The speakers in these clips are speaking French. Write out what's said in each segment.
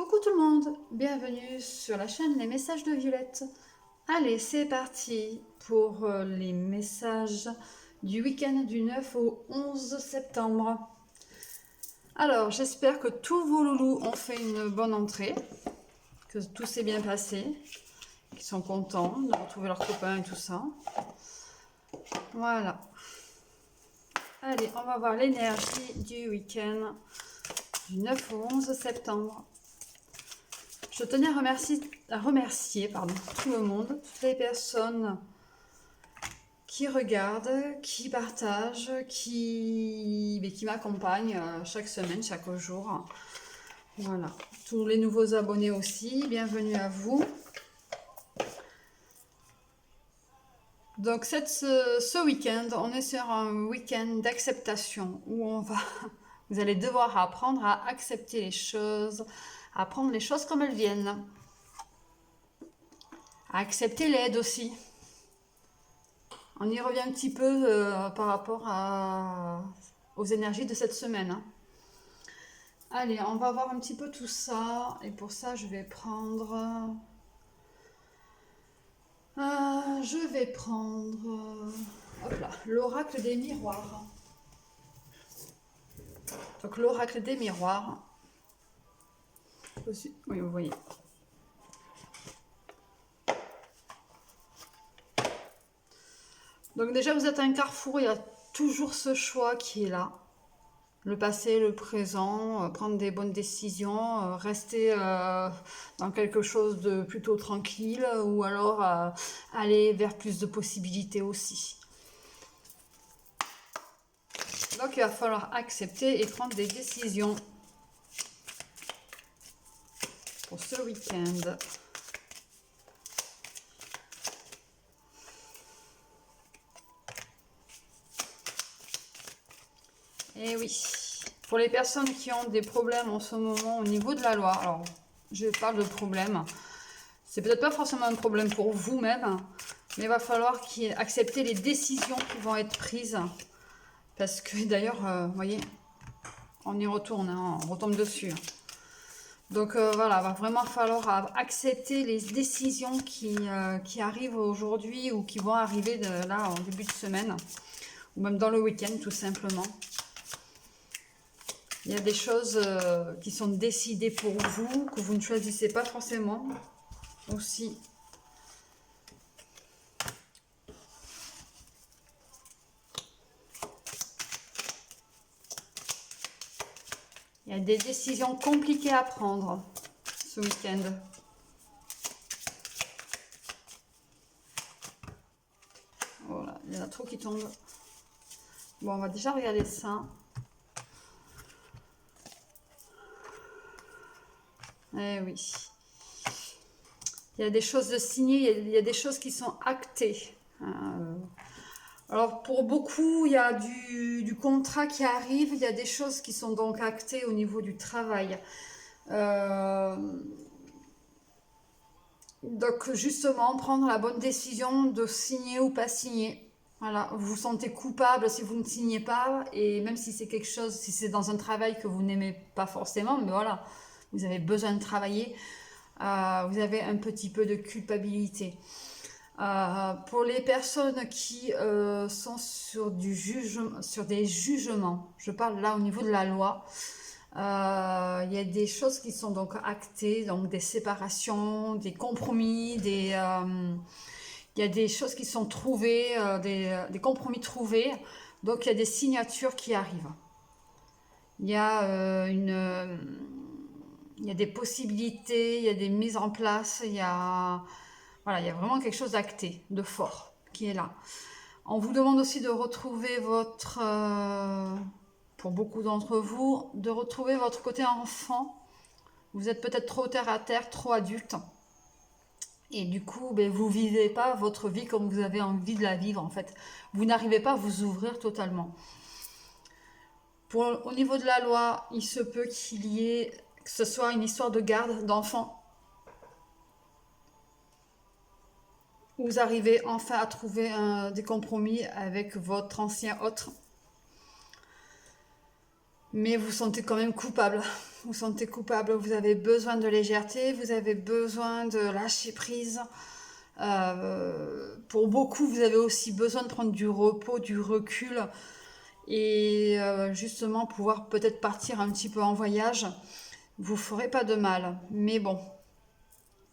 Coucou tout le monde, bienvenue sur la chaîne Les Messages de Violette. Allez, c'est parti pour les messages du week-end du 9 au 11 septembre. Alors, j'espère que tous vos loulous ont fait une bonne entrée, que tout s'est bien passé, qu'ils sont contents de retrouver leurs copains et tout ça. Voilà. Allez, on va voir l'énergie du week-end du 9 au 11 septembre. Je tenais à remercier tout le monde, toutes les personnes qui regardent, qui partagent, qui m'accompagnent chaque semaine, chaque jour. Voilà. Tous les nouveaux abonnés aussi, bienvenue à vous. Donc ce week-end, on est sur un week-end d'acceptation où vous allez devoir apprendre à accepter les choses, à prendre les choses comme elles viennent, à accepter l'aide aussi. On y revient un petit peu par rapport aux énergies de cette semaine. Allez, on va voir un petit peu tout ça. Et pour ça, je vais prendre... hop là, l'oracle des miroirs. Donc l'oracle des miroirs. Oui, vous voyez. Donc déjà, vous êtes à un carrefour, il y a toujours ce choix qui est là. Le passé, le présent, prendre des bonnes décisions, rester dans quelque chose de plutôt tranquille ou alors aller vers plus de possibilités aussi. Donc il va falloir accepter et prendre des décisions pour ce week-end. Et oui, pour les personnes qui ont des problèmes en ce moment au niveau de la loi, alors je parle de problème, c'est peut-être pas forcément un problème pour vous-même, mais il va falloir accepter les décisions qui vont être prises. Parce que d'ailleurs, vous voyez, on y retourne, hein, on retombe dessus. Donc voilà, il va vraiment falloir accepter les décisions qui arrivent aujourd'hui ou qui vont arriver là en début de semaine, ou même dans le week-end tout simplement. Il y a des choses qui sont décidées pour vous, que vous ne choisissez pas forcément aussi. Il y a des décisions compliquées à prendre ce week-end. Voilà, il y en a trop qui tombent. Bon, on va déjà regarder ça. Eh oui. Il y a des choses de signées, il y a des choses qui sont actées. Alors pour beaucoup, il y a du contrat qui arrive, il y a des choses qui sont donc actées au niveau du travail. Donc justement, prendre la bonne décision de signer ou pas signer. Voilà, vous vous sentez coupable si vous ne signez pas, et même si c'est quelque chose, si c'est dans un travail que vous n'aimez pas forcément, mais voilà, vous avez besoin de travailler, vous avez un petit peu de culpabilité. Pour les personnes qui sont sur des jugements, je parle là au niveau de la loi, il y a des choses qui sont donc actées, donc des séparations, des compromis, il y a des choses qui sont trouvées, des compromis trouvés, donc il y a des signatures qui arrivent. Il y a il y a des possibilités, il y a des mises en place, voilà, il y a vraiment quelque chose d'acté, de fort, qui est là. On vous demande aussi de retrouver pour beaucoup d'entre vous, de retrouver votre côté enfant. Vous êtes peut-être trop terre à terre, trop adulte. Et du coup, vous ne vivez pas votre vie comme vous avez envie de la vivre, en fait. Vous n'arrivez pas à vous ouvrir totalement. Au niveau de la loi, il se peut que ce soit une histoire de garde d'enfants. Vous arrivez enfin à trouver des compromis avec votre ancien autre. Mais vous sentez quand même coupable. Vous sentez coupable, vous avez besoin de légèreté, vous avez besoin de lâcher prise. Pour beaucoup, vous avez aussi besoin de prendre du repos, du recul et justement pouvoir peut-être partir un petit peu en voyage. Vous ferez pas de mal. Mais bon,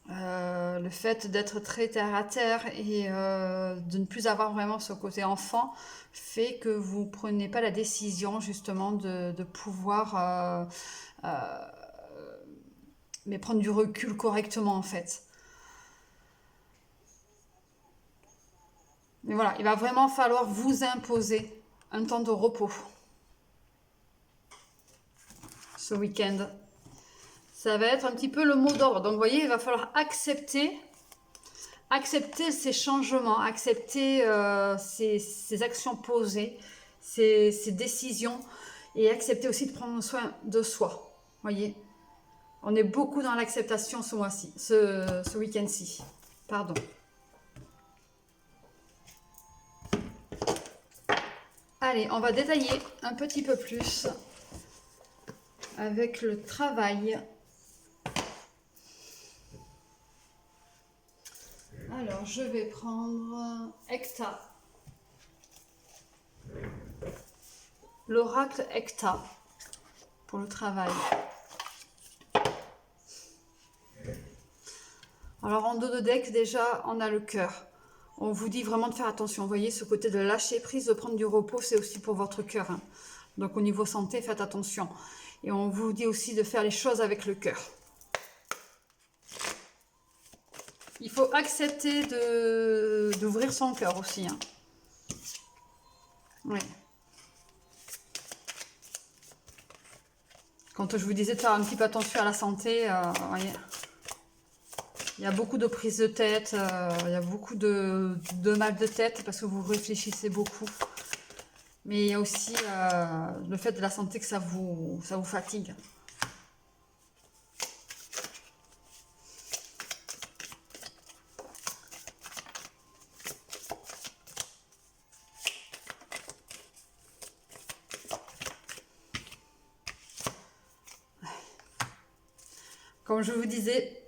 le fait d'être très terre à terre et de ne plus avoir vraiment ce côté enfant fait que vous prenez pas la décision justement de pouvoir mais prendre du recul correctement en fait. Mais voilà, il va vraiment falloir vous imposer un temps de repos ce week-end. Ça va être un petit peu le mot d'ordre. Donc vous voyez, il va falloir accepter ces changements, accepter ces actions posées, ces décisions et accepter aussi de prendre soin de soi. Voyez, on est beaucoup dans l'acceptation ce mois-ci, ce week-end-ci. Pardon. Allez, on va détailler un petit peu plus avec le travail. Alors, je vais prendre Hecta. L'oracle Hecta pour le travail. Alors, en dos de deck, déjà, on a le cœur. On vous dit vraiment de faire attention. Vous voyez, ce côté de lâcher prise, de prendre du repos, c'est aussi pour votre cœur. Hein. Donc, au niveau santé, faites attention. Et on vous dit aussi de faire les choses avec le cœur. Il faut accepter d'ouvrir son cœur aussi. Hein. Oui. Quand je vous disais de faire un petit peu attention à la santé, voyez, il y a beaucoup de prises de tête, il y a beaucoup de mal de tête parce que vous réfléchissez beaucoup. Mais il y a aussi le fait de la santé que ça vous fatigue. Comme je vous disais,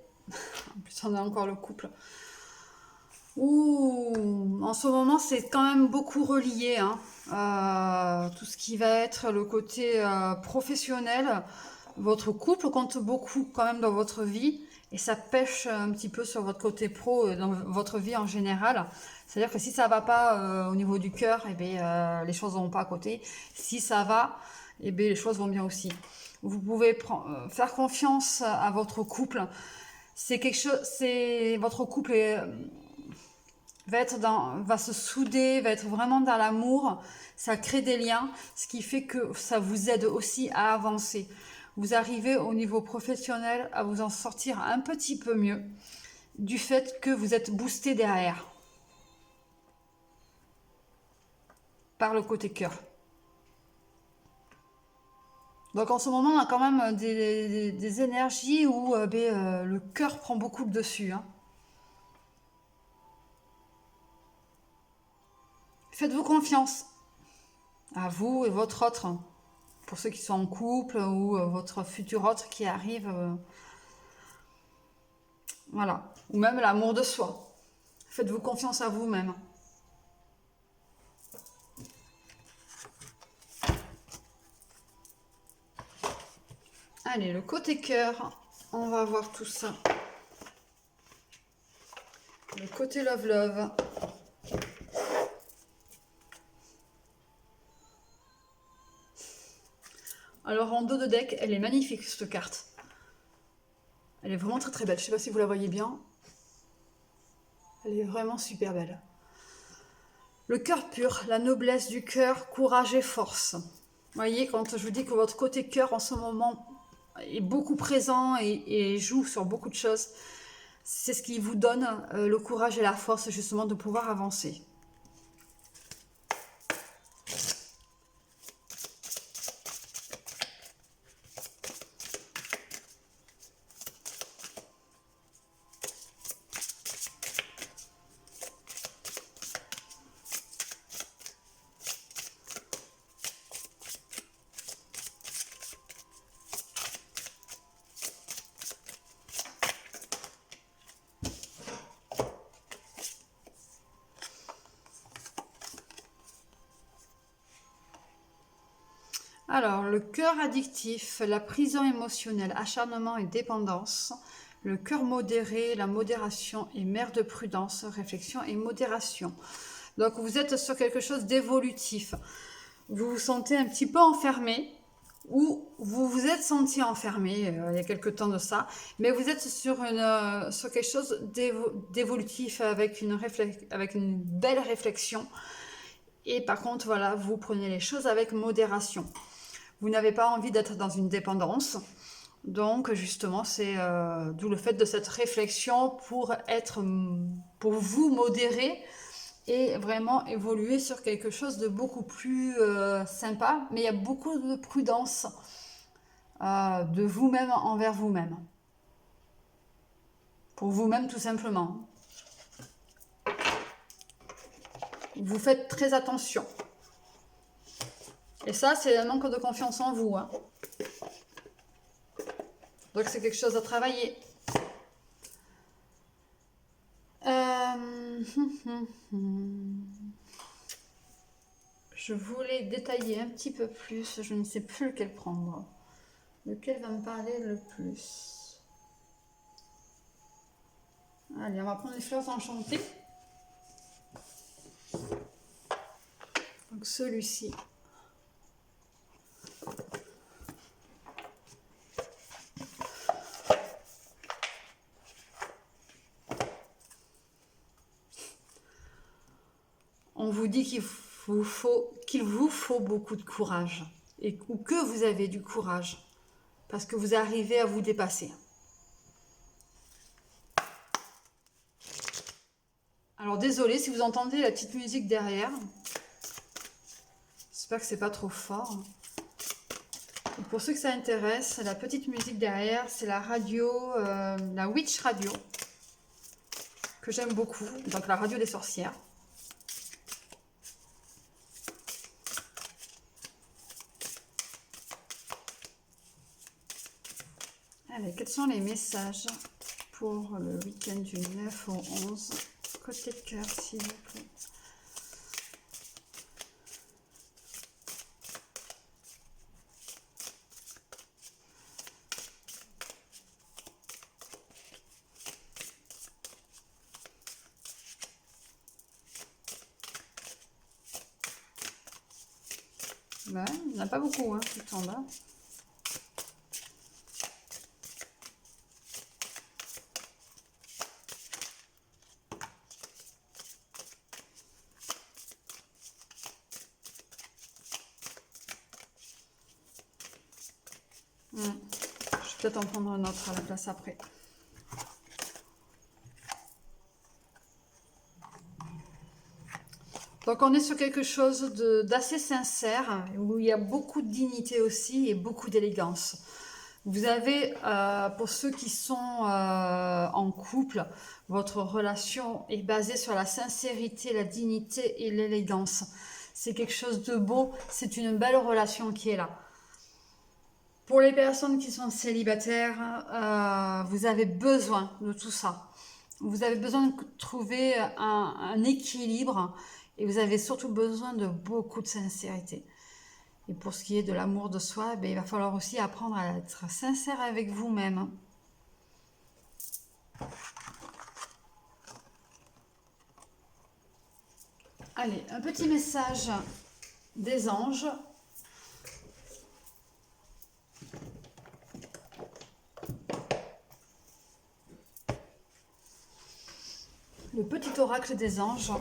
en plus on a encore le couple. Ouh, en ce moment c'est quand même beaucoup relié. Hein. Tout ce qui va être le côté professionnel. Votre couple compte beaucoup quand même dans votre vie et ça pêche un petit peu sur votre côté pro dans votre vie en général. C'est-à-dire que si ça va pas au niveau du cœur, eh bien, les choses vont pas à côté. Si ça va, eh bien, les choses vont bien aussi. Vous pouvez faire confiance à votre couple. C'est quelque chose, votre couple va se souder, va être vraiment dans l'amour. Ça crée des liens, ce qui fait que ça vous aide aussi à avancer. Vous arrivez au niveau professionnel à vous en sortir un petit peu mieux du fait que vous êtes boosté derrière par le côté cœur. Donc en ce moment, on a quand même des énergies où le cœur prend beaucoup le dessus. Hein. Faites-vous confiance à vous et votre autre. Pour ceux qui sont en couple ou votre futur autre qui arrive. Voilà. Ou même l'amour de soi. Faites-vous confiance à vous-même. Allez, le côté cœur, on va voir tout ça. Le côté love. Alors en dos de deck, elle est magnifique cette carte. Elle est vraiment très très belle. Je ne sais pas si vous la voyez bien. Elle est vraiment super belle. Le cœur pur, la noblesse du cœur, courage et force. Vous voyez, quand je vous dis que votre côté cœur en ce moment est beaucoup présent et joue sur beaucoup de choses, c'est ce qui vous donne le courage et la force justement de pouvoir avancer. Alors, le cœur addictif, la prison émotionnelle, acharnement et dépendance. Le cœur modéré, la modération et mère de prudence, réflexion et modération. Donc, vous êtes sur quelque chose d'évolutif. Vous vous sentez un petit peu enfermé, ou vous vous êtes senti enfermé il y a quelque temps de ça, mais vous êtes sur quelque chose d'évolutif avec une belle réflexion. Et par contre, voilà, vous prenez les choses avec modération. Vous n'avez pas envie d'être dans une dépendance. Donc justement, c'est d'où le fait de cette réflexion pour vous modérer et vraiment évoluer sur quelque chose de beaucoup plus sympa. Mais il y a beaucoup de prudence de vous-même envers vous-même. Pour vous-même tout simplement. Vous faites très attention. Et ça, c'est un manque de confiance en vous. Hein. Donc c'est quelque chose à travailler. Je voulais détailler un petit peu plus, je ne sais plus lequel prendre. Lequel va me parler le plus? Allez, on va prendre les fleurs enchantées. Donc celui-ci. On vous dit qu'il vous faut beaucoup de courage, ou que vous avez du courage, parce que vous arrivez à vous dépasser. Alors désolé si vous entendez la petite musique derrière. J'espère que c'est pas trop fort. Et pour ceux que ça intéresse, la petite musique derrière, c'est la radio, la Witch Radio, que j'aime beaucoup, donc la radio des sorcières. Allez, quels sont les messages pour le week-end du 9 au 11? Côté de cœur, s'il vous plaît. Ouais, il n'y en a pas beaucoup, hein, tout en bas. Je vais peut-être en prendre un autre à la place après. Donc on est sur quelque chose d'assez sincère, où il y a beaucoup de dignité aussi et beaucoup d'élégance. Vous avez, pour ceux qui sont en couple, votre relation est basée sur la sincérité, la dignité et l'élégance. C'est quelque chose de beau, c'est une belle relation qui est là. Pour les personnes qui sont célibataires, vous avez besoin de tout ça. Vous avez besoin de trouver un équilibre et vous avez surtout besoin de beaucoup de sincérité. Et pour ce qui est de l'amour de soi, il va falloir aussi apprendre à être sincère avec vous-même. Allez, un petit message des anges. Le petit oracle des anges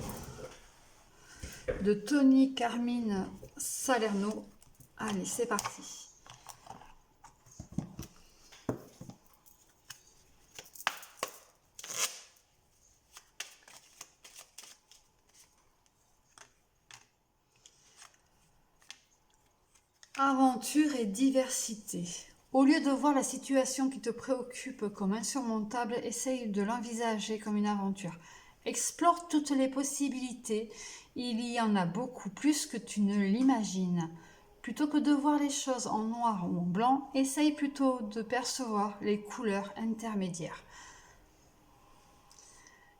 de Tony Carmine Salerno. Allez, c'est parti. Aventure et diversité. Au lieu de voir la situation qui te préoccupe comme insurmontable, essaye de l'envisager comme une aventure. Explore toutes les possibilités, il y en a beaucoup plus que tu ne l'imagines. Plutôt que de voir les choses en noir ou en blanc, essaye plutôt de percevoir les couleurs intermédiaires.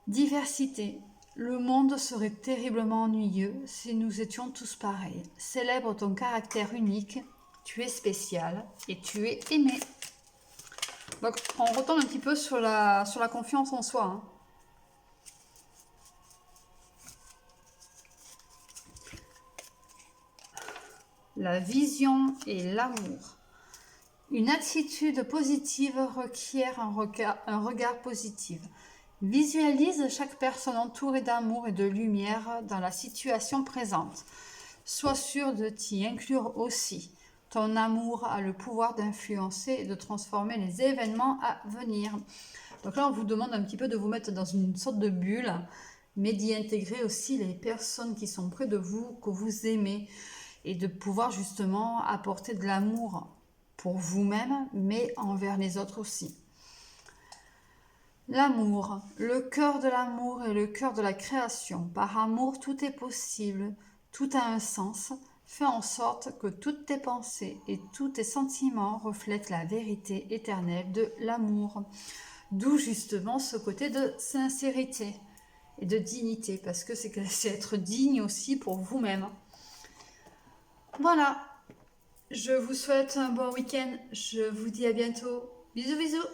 Diversité. Le monde serait terriblement ennuyeux si nous étions tous pareils. Célèbre ton caractère unique, tu es spécial et tu es aimé. Donc, on retombe un petit peu sur la confiance en soi. Hein. La vision et l'amour. Une attitude positive requiert un regard positif. Visualise chaque personne entourée d'amour et de lumière dans la situation présente. Sois sûr de t'y inclure aussi. Ton amour a le pouvoir d'influencer et de transformer les événements à venir. Donc là, on vous demande un petit peu de vous mettre dans une sorte de bulle, mais d'y intégrer aussi les personnes qui sont près de vous, que vous aimez, et de pouvoir justement apporter de l'amour pour vous-même, mais envers les autres aussi. L'amour, le cœur de l'amour est le cœur de la création. Par amour, tout est possible, tout a un sens. Fais en sorte que toutes tes pensées et tous tes sentiments reflètent la vérité éternelle de l'amour. D'où justement ce côté de sincérité et de dignité, parce que c'est être digne aussi pour vous-même. Voilà, je vous souhaite un bon week-end. Je vous dis à bientôt. Bisous, bisous.